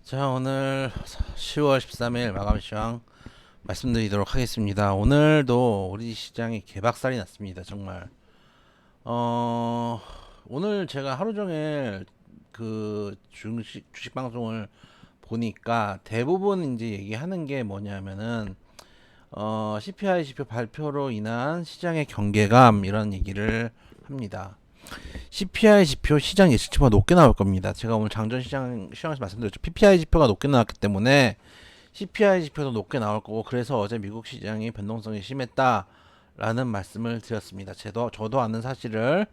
자, 오늘 10월 13일 마감 시황 말씀드리도록 하겠습니다. 오늘도 우리 시장이 개박살이 났습니다. 정말. 어, 오늘 제가 하루 종일 주식 방송을 보니까 대부분 이제 얘기하는 게 뭐냐면은 CPI 지표 발표로 인한 시장의 경계감 이런 얘기를 합니다. CPI 지표 시장 예측치보가 높게 나올 겁니다. 제가 오늘 장전 시장에서 말씀드렸죠. PPI 지표가 높게 나왔기 때문에 CPI 지표도 높게 나올 거고, 그래서 어제 미국 시장이 변동성이 심했다라는 말씀을 드렸습니다. 저도 아는 사실을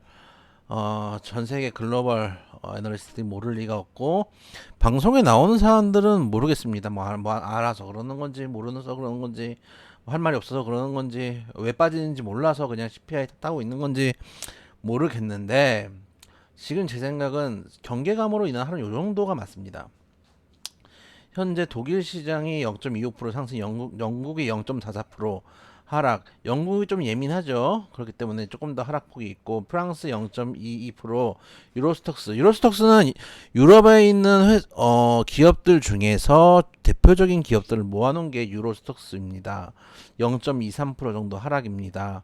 전 세계 글로벌 애널리스트들이 모를 리가 없고, 방송에 나오는 사람들은 모르겠습니다. 뭐 알아서 그러는 건지 모르면서 그러는 건지, 할 말이 없어서 그러는 건지, 왜 빠지는지 몰라서 그냥 CPI 타고 있는 건지 모르겠는데, 지금 제 생각은 경계감으로 인한 하루 요 정도가 맞습니다. 현재 독일 시장이 0.25% 상승, 영국이 0.44% 하락. 영국이 좀 예민하죠. 그렇기 때문에 조금 더 하락폭이 있고, 프랑스 0.22%, 유로스톡스는 유럽에 있는 기업들 중에서 대표적인 기업들을 모아놓은 게 유로스톡스입니다. 0.23% 정도 하락입니다.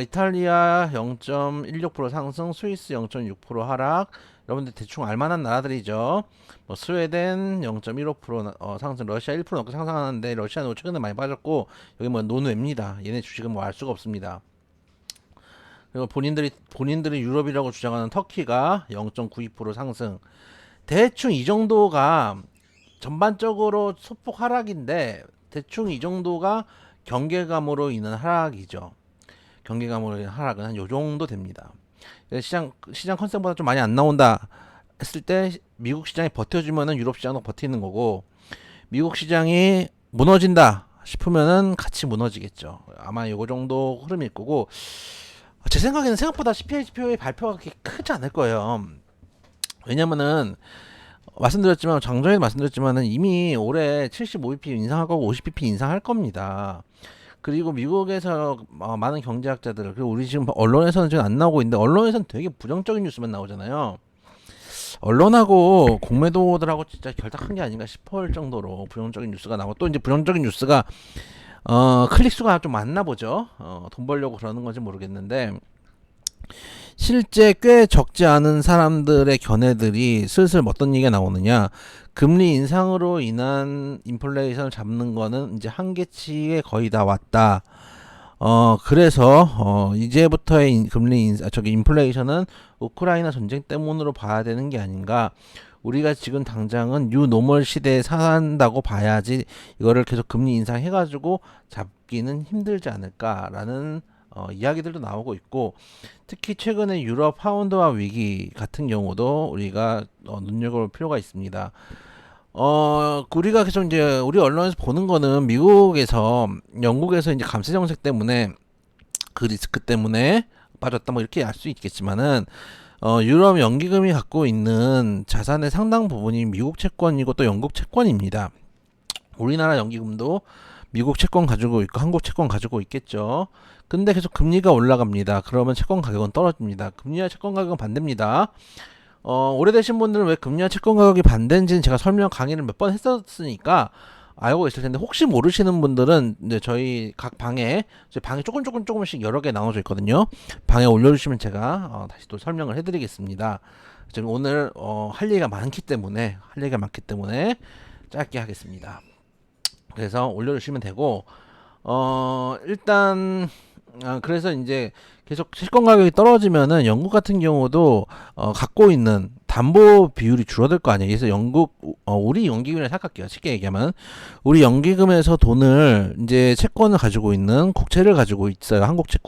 이탈리아 0.16% 상승, 스위스 0.6% 하락. 여러분들 대충 알만한 나라들이죠. 뭐 스웨덴 0.15% 상승, 러시아 1% 넘게 상승하는데, 러시아는 최근에 많이 빠졌고, 여기 뭐 노노입니다. 얘네 주식은 뭐 알 수가 없습니다. 그리고 본인들이 유럽이라고 주장하는 터키가 0.92% 상승. 대충 이 정도가 전반적으로 소폭 하락인데, 대충 이 정도가 경계감으로 인한 하락이죠. 경계감으로 인한 하락은 한 요 정도 됩니다. 시장 컨셉보다 좀 많이 안 나온다 했을 때, 미국 시장이 버텨주면은 유럽 시장도 버티는 거고, 미국 시장이 무너진다 싶으면은 같이 무너지겠죠. 아마 요거 정도 흐름일 거고, 제 생각에는 생각보다 CPI 지표의 발표가 그렇게 크지 않을 거예요. 왜냐면은 장전에도 말씀드렸지만은 이미 올해 75bp 인상하고 50bp 인상할 겁니다. 그리고 미국에서 많은 경제학자들, 그리고 우리 지금 언론에서는 지금 안 나오고 있는데, 언론에서는 되게 부정적인 뉴스만 나오잖아요. 언론하고 공매도들하고 진짜 결탁한 게 아닌가 싶을 정도로 부정적인 뉴스가 나오고, 또 이제 부정적인 뉴스가 클릭 수가 좀 많나 보죠. 돈 벌려고 그러는 건지 모르겠는데, 실제 꽤 적지 않은 사람들의 견해들이 슬슬 어떤 얘기가 나오느냐, 금리 인상으로 인한 인플레이션을 잡는 거는 이제 한계치에 거의 다 왔다. 그래서 이제부터의 인플레이션은 우크라이나 전쟁 때문으로 봐야 되는 게 아닌가. 우리가 지금 당장은 뉴노멀 시대에 산다고 봐야지, 이거를 계속 금리 인상해가지고 잡기는 힘들지 않을까라는 이야기들도 나오고 있고, 특히 최근에 유럽 파운드화 위기 같은 경우도 우리가 눈여겨볼 필요가 있습니다. 우리가 계속 이제 우리 언론에서 보는 거는, 영국에서 이제 감세 정책 때문에, 그 리스크 때문에 빠졌다 뭐 이렇게 알 수 있겠지만은, 유럽 연기금이 갖고 있는 자산의 상당 부분이 미국 채권이고 또 영국 채권입니다. 우리나라 연기금도 미국 채권 가지고 있고 한국 채권 가지고 있겠죠. 근데 계속 금리가 올라갑니다. 그러면 채권 가격은 떨어집니다. 금리와 채권 가격은 반대입니다. 오래되신 분들은 왜 금리와 채권 가격이 반대인지는 제가 강의를 몇 번 했었으니까 알고 있을 텐데, 혹시 모르시는 분들은 이제 저희 각 방에 조금씩 여러 개 나눠져 있거든요. 방에 올려주시면 제가 다시 또 설명을 해드리겠습니다. 지금 오늘 할 얘기가 많기 때문에 짧게 하겠습니다. 그래서 올려주시면 되고, 일단 그래서 이제 계속 채권 가격이 떨어지면은, 영국 같은 경우도 갖고 있는 담보 비율이 줄어들 거 아니에요. 그래서 우리 연기금이라 생각할게요. 쉽게 얘기하면 우리 연기금에서 돈을, 이제 채권을 가지고 있는 국채를 가지고 있어요. 한국채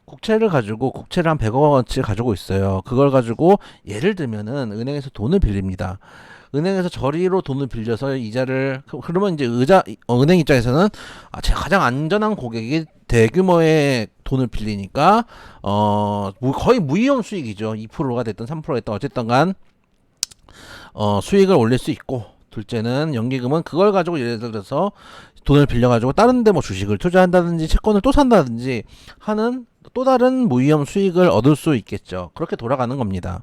국채를 가지고, 국채를 한 100억 원치 가지고 있어요. 그걸 가지고 예를 들면은 은행에서 돈을 빌립니다. 은행에서 저리로 돈을 빌려서 이자를, 그러면 이제 은행 입장에서는 제가 가장 안전한 고객이 대규모의 돈을 빌리니까 거의 무위험 수익이죠. 2%가 됐든 3%가 됐든 어쨌든 간 수익을 올릴 수 있고, 둘째는 연기금은 그걸 가지고 예를 들어서 돈을 빌려가지고 다른데 뭐 주식을 투자한다든지 채권을 또 산다든지 하는 또 다른 무위험 수익을 얻을 수 있겠죠. 그렇게 돌아가는 겁니다.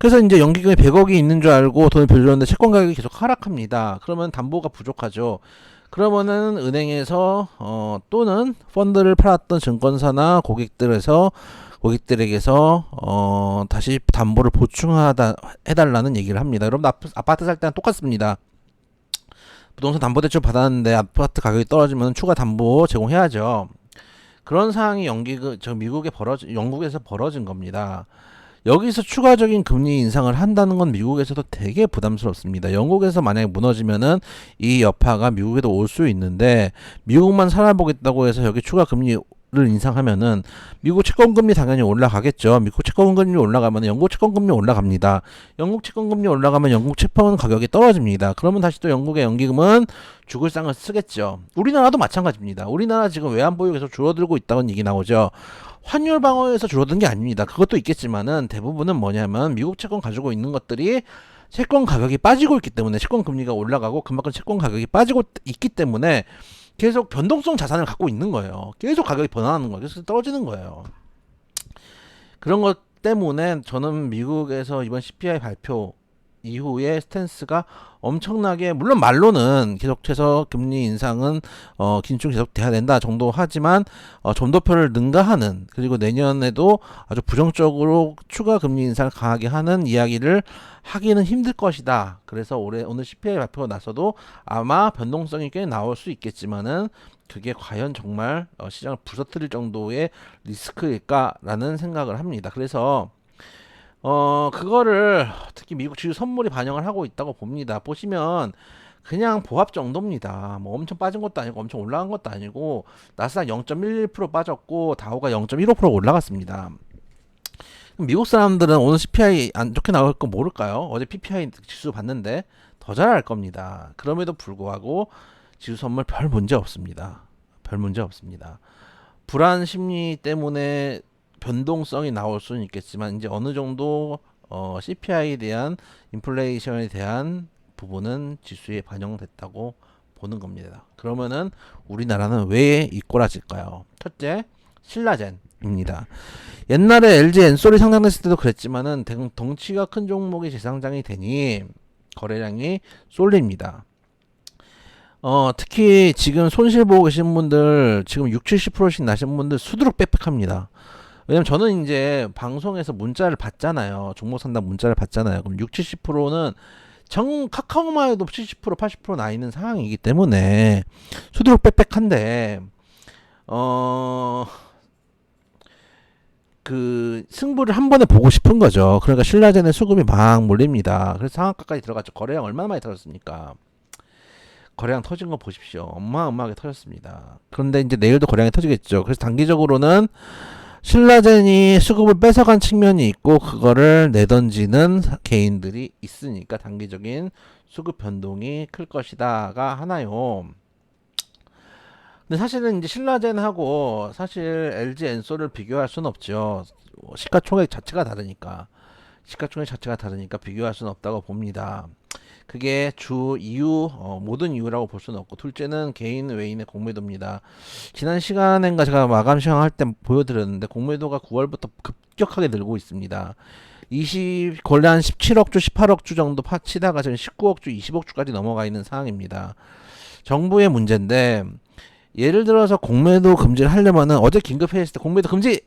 그래서 이제 연기금이 100억이 있는 줄 알고 돈을 빌렸는데 채권 가격이 계속 하락합니다. 그러면 담보가 부족하죠. 그러면은 은행에서 또는 펀드를 팔았던 증권사나 고객들에게서 다시 담보를 보충하다 해달라는 얘기를 합니다. 여러분 아파트 살 때는 똑같습니다. 부동산 담보대출 받았는데 아파트 가격이 떨어지면 추가 담보 제공해야죠. 그런 상황이 영국에서 벌어진 겁니다. 여기서 추가적인 금리 인상을 한다는 건 미국에서도 되게 부담스럽습니다. 영국에서 만약에 무너지면은 이 여파가 미국에도 올 수 있는데, 미국만 살아보겠다고 해서 여기 추가 금리를 인상하면은 미국 채권금리 당연히 올라가겠죠. 미국 채권금리 올라가면 영국 채권금리 올라갑니다. 영국 채권금리 올라가면 영국 채권 가격이 떨어집니다. 그러면 다시 또 영국의 연기금은 죽을 상을 쓰겠죠. 우리나라도 마찬가지입니다. 우리나라 지금 외환보유 계속 줄어들고 있다는 얘기 나오죠. 환율 방어에서 줄어든 게 아닙니다. 그것도 있겠지만은 대부분은 뭐냐면 미국 채권 가지고 있는 것들이 채권 가격이 빠지고 있기 때문에, 채권 금리가 올라가고 그만큼 채권 가격이 빠지고 있기 때문에 계속 변동성 자산을 갖고 있는 거예요. 계속 가격이 변화하는 거예요. 그래서 떨어지는 거예요. 그런 것 때문에 저는 미국에서 이번 CPI 발표 이후에 스탠스가 엄청나게, 물론 말로는 계속해서 금리 인상은 긴축 계속 돼야 된다 정도 하지만 점도표를 능가하는, 그리고 내년에도 아주 부정적으로 추가 금리 인상을 강하게 하는 이야기를 하기는 힘들 것이다. 그래서 오늘 CPI 발표가 나서도 아마 변동성이 꽤 나올 수 있겠지만은 그게 과연 정말 시장을 부서뜨릴 정도의 리스크일까라는 생각을 합니다. 그래서 그거를 특히 미국 주유 선물이 반영을 하고 있다고 봅니다. 보시면 그냥 보합 정도입니다. 뭐 엄청 빠진 것도 아니고 엄청 올라간 것도 아니고, 나스닥 0.11% 빠졌고 다우가 0.15% 올라갔습니다. 미국 사람들은 오늘 CPI 안 좋게 나올 거 모를까요? 어제 PPI 지수 봤는데 더 잘할 겁니다. 그럼에도 불구하고 지수 선물 별 문제 없습니다. 별 문제 없습니다. 불안 심리 때문에 변동성이 나올 수는 있겠지만 이제 어느 정도 CPI에 대한, 인플레이션에 대한 부분은 지수에 반영됐다고 보는 겁니다. 그러면은 우리나라는 왜 이꼬라질까요? 첫째, 신라젠입니다. 옛날에 LG 엔솔이 상장됐을 때도 그랬지만은 덩치가 큰 종목이 재상장이 되니 거래량이 쏠립니다. 특히 지금 손실 보고 계신 분들, 지금 60-70%씩 나신 분들 수두룩 빽빽합니다. 왜냐면 저는 이제 방송에서 문자를 받잖아요. 종목 상담 문자를 받잖아요. 그럼 60-70%는 카카오만 해도 70% 80% 나 있는 상황이기 때문에 수두룩 빽빽한데, 그 승부를 한 번에 보고 싶은 거죠. 그러니까 신라젠의 수급이 막 몰립니다. 그래서 상한가까지 들어갔죠. 거래량 얼마나 많이 터졌습니까? 거래량 터진 거 보십시오. 어마어마하게 터졌습니다. 그런데 이제 내일도 거래량이 터지겠죠. 그래서 단기적으로는 신라젠이 수급을 뺏어간 측면이 있고, 그거를 내던지는 개인들이 있으니까 단기적인 수급 변동이 클 것이다가 하나요. 근데 사실은 이제 신라젠하고 사실 LG 엔솔을 비교할 수는 없죠. 시가총액 자체가 다르니까. 비교할 수는 없다고 봅니다. 그게 주 이유, 모든 이유라고 볼 수는 없고, 둘째는 개인 외인의 공매도입니다. 지난 시간엔가 제가 마감 시황할 때 보여드렸는데 공매도가 9월부터 급격하게 늘고 있습니다. 원래 한 17억 주, 18억 주 정도 파치다가 지금 19억 주, 20억 주까지 넘어가 있는 상황입니다. 정부의 문제인데, 예를 들어서 공매도 금지를 하려면은 어제 긴급회의했을 때 공매도 금지!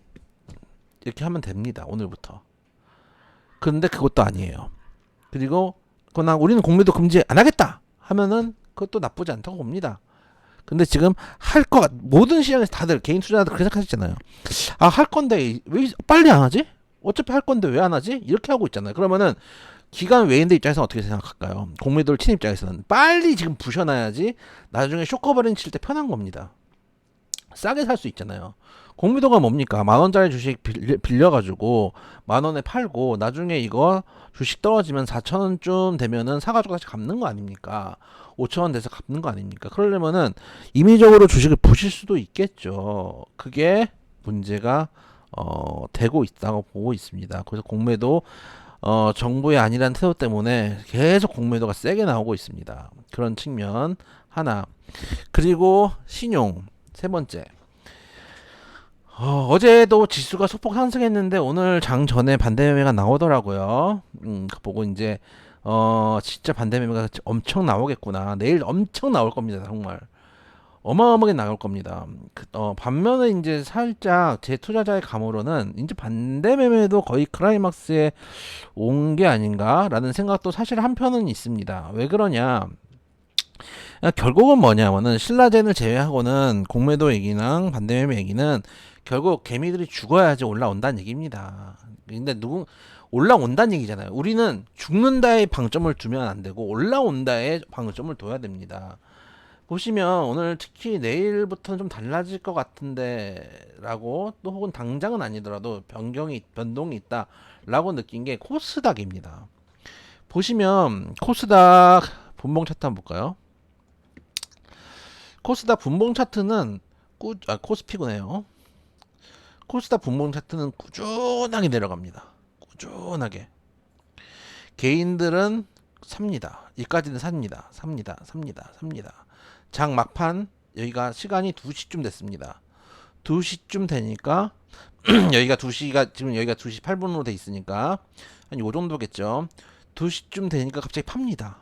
이렇게 하면 됩니다. 오늘부터. 근데 그것도 아니에요. 그리고 우리는 공매도 금지 안 하겠다 하면은 그것도 나쁘지 않다고 봅니다. 근데 지금 모든 시장에서 다들, 개인 투자자들 그렇게 생각하셨잖아요. 아, 할 건데 왜 빨리 안 하지? 어차피 할 건데 왜 안 하지? 이렇게 하고 있잖아요. 그러면은 기관 외인들 입장에서는 어떻게 생각할까요? 공매도를 친 입장에서는 빨리 지금 부셔놔야지 나중에 쇼커버링 칠 때 편한 겁니다. 싸게 살 수 있잖아요. 공매도가 뭡니까? 10,000원짜리 주식 빌려가지고 10,000원에 팔고 나중에 이거 주식 떨어지면 4,000원쯤 되면은 사가지고 다시 갚는 거 아닙니까? 5,000원 돼서 갚는 거 아닙니까? 그러려면은 임의적으로 주식을 부실 수도 있겠죠. 그게 문제가 되고 있다고 보고 있습니다. 그래서 공매도 정부의 아니란 태도 때문에 계속 공매도가 세게 나오고 있습니다. 그런 측면 하나. 그리고 신용 세 번째. 어제도 지수가 소폭 상승했는데 오늘 장 전에 반대 매매가 나오더라고요. 그거 보고 이제 진짜 반대 매매가 엄청 나오겠구나. 내일 엄청 나올 겁니다. 정말 어마어마하게 나올 겁니다. 반면에 이제 살짝 제 투자자의 감으로는 이제 반대 매매도 거의 클라이막스에 온 게 아닌가라는 생각도 사실 한편은 있습니다. 왜 그러냐? 결국은 뭐냐면은 신라젠을 제외하고는 공매도 얘기랑 반대매매 얘기는 결국 개미들이 죽어야지 올라온다는 얘기입니다. 근데 올라온다는 얘기잖아요. 우리는 죽는다에 방점을 두면 안 되고 올라온다에 방점을 둬야 됩니다. 보시면 오늘 특히 내일부터는 좀 달라질 것 같은데라고 또 혹은 당장은 아니더라도 변동이 있다라고 느낀 게 코스닥입니다. 보시면 코스닥 분봉 차트 한번 볼까요? 코스닥 분봉 차트는 코스피구네요. 코스닥 분봉 차트는 꾸준하게 내려갑니다. 꾸준하게. 개인들은 삽니다. 여기까지는 삽니다. 삽니다. 장 막판 여기가 시간이 2시쯤 됐습니다. 2시쯤 되니까 여기가 2시가 지금 여기가 2시 8분으로 돼 있으니까 한 요 정도겠죠. 2시쯤 되니까 갑자기 팝니다.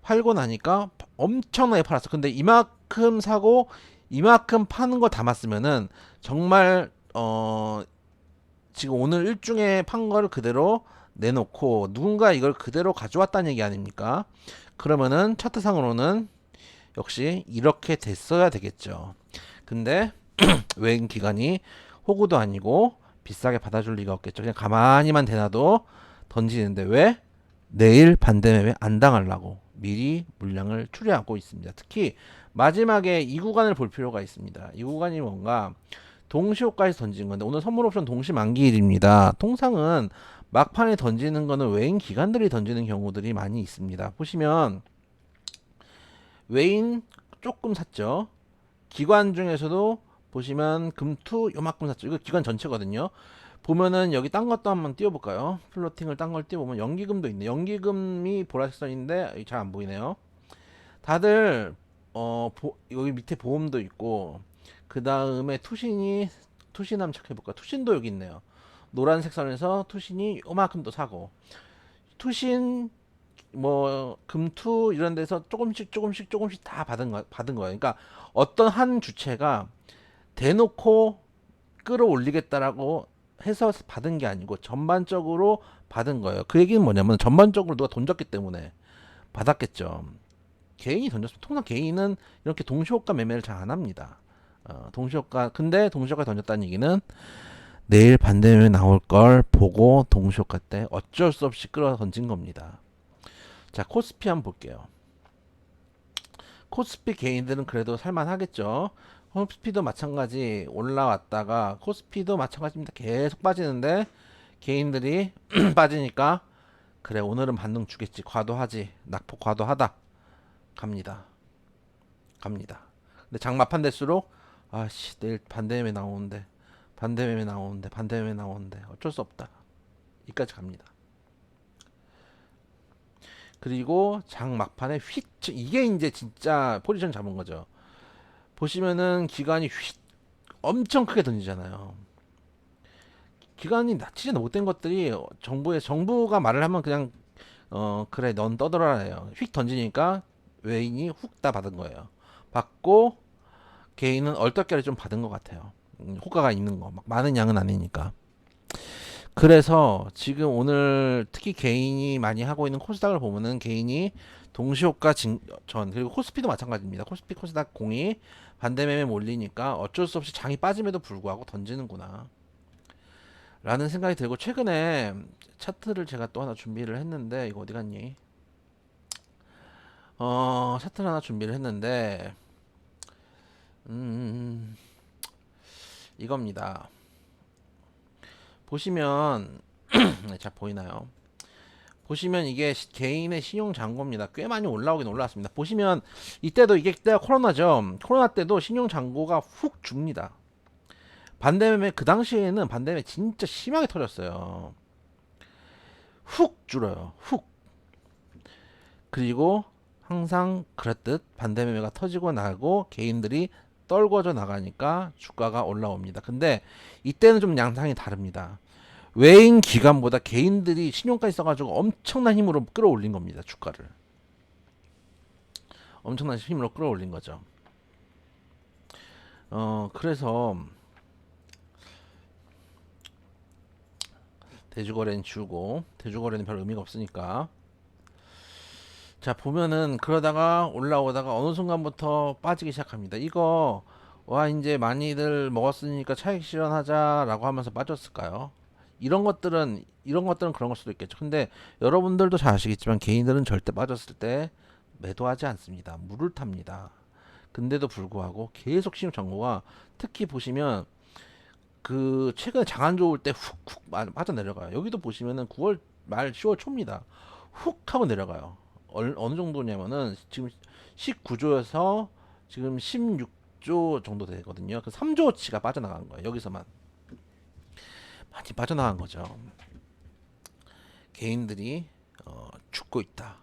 팔고 나니까 엄청나게 팔았어. 근데 이만큼 사고 이만큼 파는 거 담았으면은 정말 지금 오늘 일중에 판 거를 그대로 내놓고 누군가 이걸 그대로 가져왔다는 얘기 아닙니까? 그러면은 차트상으로는 역시 이렇게 됐어야 되겠죠. 근데 외인 기관이 호구도 아니고 비싸게 받아줄 리가 없겠죠. 그냥 가만히만 대놔도 던지는데 왜? 내일 반대 매매 안 당하려고 미리 물량을 추려하고 있습니다. 특히 마지막에 이 구간을 볼 필요가 있습니다. 이 구간이 뭔가 동시호가에서 던진 건데 오늘 선물 옵션 동시 만기일입니다. 통상은 막판에 던지는 거는 외인 기관들이 던지는 경우들이 많이 있습니다. 보시면 외인 조금 샀죠. 기관 중에서도 보시면 금투 요만큼 샀죠. 이거 기관 전체거든요. 보면은 여기 딴 것도 한번 띄워볼까요? 플로팅을 딴 걸 띄워보면 연기금도 있네. 연기금이 보라색 선인데 잘 안 보이네요. 다들 여기 밑에 보험도 있고 그 다음에 투신 한번 체크해볼까? 투신도 여기 있네요. 노란색 선에서 투신이 요만큼 또 사고 투신 뭐 금투 이런 데서 조금씩 다 받은 거예요. 그러니까 어떤 한 주체가 대놓고 끌어올리겠다라고 해서 받은 게 아니고 전반적으로 받은 거예요. 그 얘기는 뭐냐면 전반적으로 누가 던졌기 때문에 받았겠죠. 개인이 던졌으면 통상 개인은 이렇게 동시호가 매매를 잘 안 합니다. 근데 동시호가 던졌다는 얘기는 내일 반대 매매 나올 걸 보고 동시호가 때 어쩔 수 없이 끌어 던진 겁니다. 자, 코스피 한번 볼게요. 코스피 개인들은 그래도 살만하겠죠. 코스피도 마찬가지 올라왔다가 코스피도 마찬가지입니다. 계속 빠지는데 개인들이 빠지니까 그래 오늘은 반등 주겠지 과도하지 낙폭 과도하다 갑니다. 근데 장마판 될수록 아씨 내일 반대매매 나오는데 어쩔 수 없다 이까지 갑니다. 그리고 장 막판에 휙 이게 이제 진짜 포지션 잡은 거죠. 보시면은 기관이 휙 엄청 크게 던지잖아요. 기관이 진짜 못된 것들이 정부가 말을 하면 그냥 그래 넌 떠들어라요. 휙 던지니까 외인이 훅 다 받은 거예요. 받고 개인은 얼떨결에 좀 받은 것 같아요. 호가가 있는 거 막 많은 양은 아니니까. 그래서 지금 오늘 특히 개인이 많이 하고 있는 코스닥을 보면은 개인이 동시호가 전 그리고 코스피도 마찬가지입니다. 코스피 코스닥 공이 반대매매 몰리니까 어쩔 수 없이 장이 빠짐에도 불구하고 던지는구나 라는 생각이 들고 최근에 차트를 제가 또 하나 준비를 했는데 이거 어디 갔니? 차트를 하나 준비를 했는데 이겁니다. 보시면 잘 보이나요? 보시면 이게 개인의 신용 잔고입니다. 꽤 많이 올라오긴 올라왔습니다. 보시면 이때도 이게 때가 코로나죠. 코로나 때도 신용 잔고가 훅 줍니다. 반대매매 그 당시에는 반대매매 진짜 심하게 터졌어요. 훅 줄어요. 훅. 그리고 항상 그랬듯 반대매매가 터지고 나고 개인들이 떨궈져 나가니까 주가가 올라옵니다. 근데 이때는 좀 양상이 다릅니다. 외인 기관보다 개인들이 신용까지 써가지고 엄청난 힘으로 끌어올린 겁니다. 주가를 엄청난 힘으로 끌어올린 거죠. 그래서 대주거래는 지우고, 대주거래는 별 의미가 없으니까. 자, 보면은 그러다가 올라오다가 어느 순간부터 빠지기 시작합니다. 이거 와 이제 많이들 먹었으니까 차익 실현하자라고 하면서 빠졌을까요? 이런 것들은 그런 걸 수도 있겠죠. 근데 여러분들도 잘 아시겠지만 개인들은 절대 빠졌을 때 매도하지 않습니다. 물을 탑니다. 근데도 불구하고 계속 시중 정보가, 특히 보시면 그 최근에 장안 좋을 때 훅훅 빠져 내려가요. 여기도 보시면은 9월 말 10월 초입니다. 훅 하고 내려가요. 어느 정도냐면은 지금 19조에서 지금 16조 정도 되거든요. 그 3조치가 빠져나간 거예요. 여기서만 많이 빠져나간 거죠. 개인들이 죽고 있다.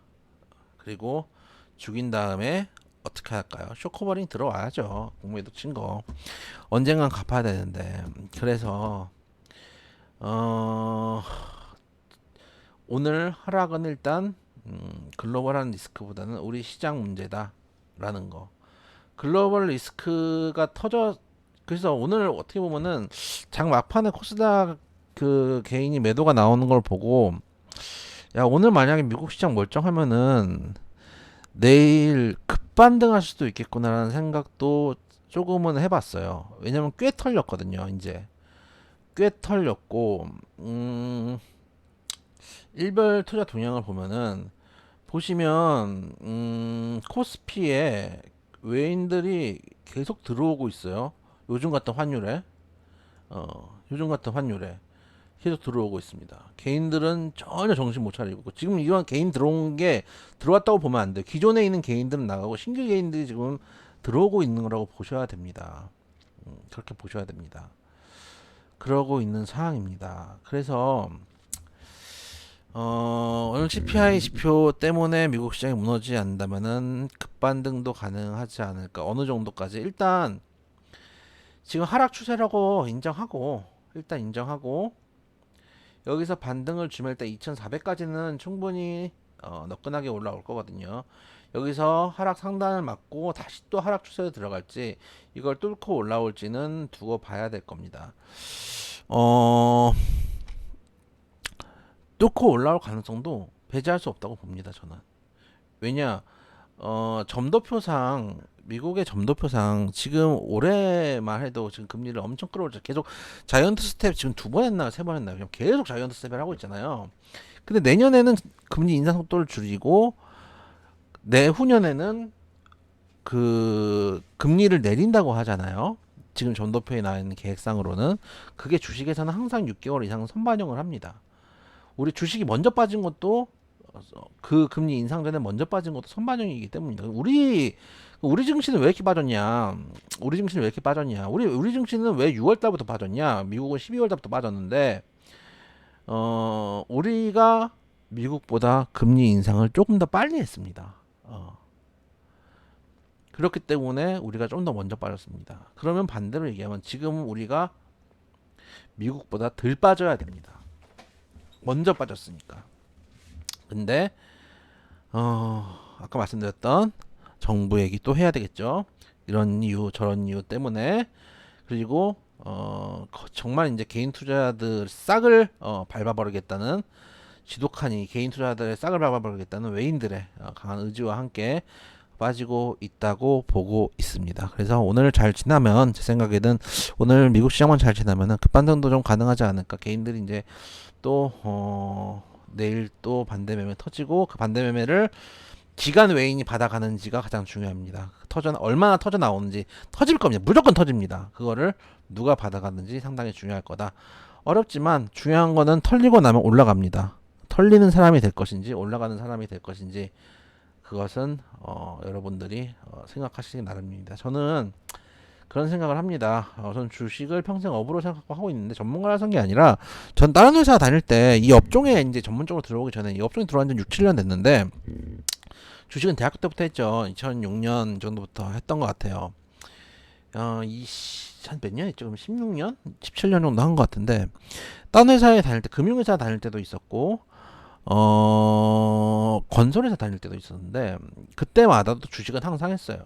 그리고 죽인 다음에 어떻게 할까요? 쇼커버링 들어와야죠. 공매도 친 거 언젠간 갚아야 되는데. 그래서 오늘 하락은 일단 글로벌한 리스크보다는 우리 시장 문제다라는 거. 글로벌 리스크가 그래서 오늘 어떻게 보면은 장 막판에 코스닥 그 개인이 매도가 나오는 걸 보고, 야 오늘 만약에 미국 시장 멀쩡하면은 내일 급반등할 수도 있겠구나라는 생각도 조금은 해봤어요. 왜냐면 꽤 털렸거든요. 이제 꽤 털렸고, 일별 투자 동향을 보시면 코스피에 외인들이 계속 들어오고 있어요. 요즘 같은 환율에 계속 들어오고 있습니다. 개인들은 전혀 정신 못 차리고 있고, 지금 이런 개인 들어온 게 들어왔다고 보면 안 돼요. 기존에 있는 개인들은 나가고 신규 개인들이 지금 들어오고 있는 거라고 보셔야 됩니다. 그렇게 보셔야 됩니다. 그러고 있는 상황입니다. 그래서 오늘 CPI 지표 때문에 미국 시장이 무너지지 않는다면은 급반등도 가능하지 않을까. 어느 정도까지 일단 지금 하락 추세라고 일단 인정하고 여기서 반등을 주면 일단 2400까지는 충분히 너끈하게 올라올 거거든요. 여기서 하락 상단을 맞고 다시 또 하락 추세로 들어갈지, 이걸 뚫고 올라올지는 두고 봐야 될 겁니다. 뚫고 올라올 가능성도 배제할 수 없다고 봅니다. 저는. 왜냐, 점도표상, 미국의 점도표상 지금 올해만 해도 지금 금리를 엄청 끌어올죠. 계속 자이언트 스텝 지금 2번 했나 3번 했나 그냥 계속 자이언트 스텝을 하고 있잖아요. 근데 내년에는 금리 인상 속도를 줄이고 내후년에는 그 금리를 내린다고 하잖아요. 지금 점도표에 나와 있는 계획상으로는. 그게 주식에서는 항상 6개월 이상 선반영을 합니다. 우리 주식이 먼저 빠진 것도 그 금리 인상 전에 먼저 빠진 것도 선반영이기 때문입니다. 우리 증시는 왜 이렇게 빠졌냐? 우리 증시는 왜 6월 달부터 빠졌냐? 미국은 12월 달부터 빠졌는데 우리가 미국보다 금리 인상을 조금 더 빨리 했습니다. 그렇기 때문에 우리가 좀 더 먼저 빠졌습니다. 그러면 반대로 얘기하면 지금 우리가 미국보다 덜 빠져야 됩니다. 먼저 빠졌으니까. 근데 아까 말씀드렸던 정부 얘기 또 해야 되겠죠. 이런 이유 저런 이유 때문에. 그리고 정말 이제 개인 투자들 싹을 밟아버리겠다는, 지독하니 개인 투자들의 싹을 밟아버리겠다는 외인들의 강한 의지와 함께 빠지고 있다고 보고 있습니다. 그래서 오늘 잘 지나면, 제 생각에는 오늘 미국 시장만 잘 지나면은 급반등도 좀 가능하지 않을까. 개인들이 이제 또 내일 또 반대 매매 터지고, 그 반대 매매를 기관 외인이 받아가는지가 가장 중요합니다. 얼마나 터져 나오는지. 터질 겁니다. 무조건 터집니다. 그거를 누가 받아가는지 상당히 중요할 거다. 어렵지만 중요한 거는 털리고 나면 올라갑니다. 털리는 사람이 될 것인지 올라가는 사람이 될 것인지, 그것은 여러분들이 생각하시기 나름입니다. 저는 그런 생각을 합니다. 저는 주식을 평생 업으로 생각하고 있는데, 전문가라서 게 아니라 전 다른 회사 다닐 때 이 업종에 이제 전문적으로 들어오기 전에, 이 업종에 들어온 지 6, 7년 됐는데 주식은 대학교 때부터 했죠. 2006년 정도부터 했던 것 같아요. 한 몇 년 했죠? 그럼 16년? 17년 정도 한 것 같은데, 딴 회사에 다닐 때, 금융회사 다닐 때도 있었고, 건설회사 다닐 때도 있었는데, 그때마다도 주식은 항상 했어요.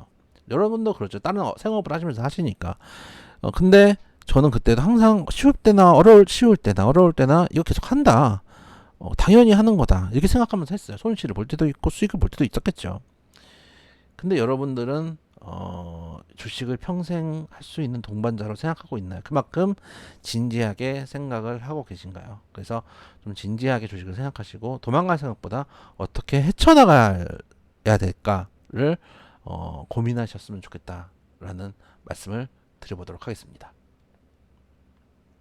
여러분도 그렇죠. 다른 생업을 하시면서 하시니까. 근데 저는 그때도 항상 쉬울 때나 어려울 때나 이거 계속 한다. 당연히 하는 거다. 이렇게 생각하면서 했어요. 손실을 볼 때도 있고 수익을 볼 때도 있었겠죠. 근데 여러분들은 주식을 평생 할 수 있는 동반자로 생각하고 있나요? 그만큼 진지하게 생각을 하고 계신가요? 그래서 좀 진지하게 주식을 생각하시고 도망갈 생각보다 어떻게 헤쳐나가야 될까를 고민하셨으면 좋겠다라는 말씀을 드려보도록 하겠습니다.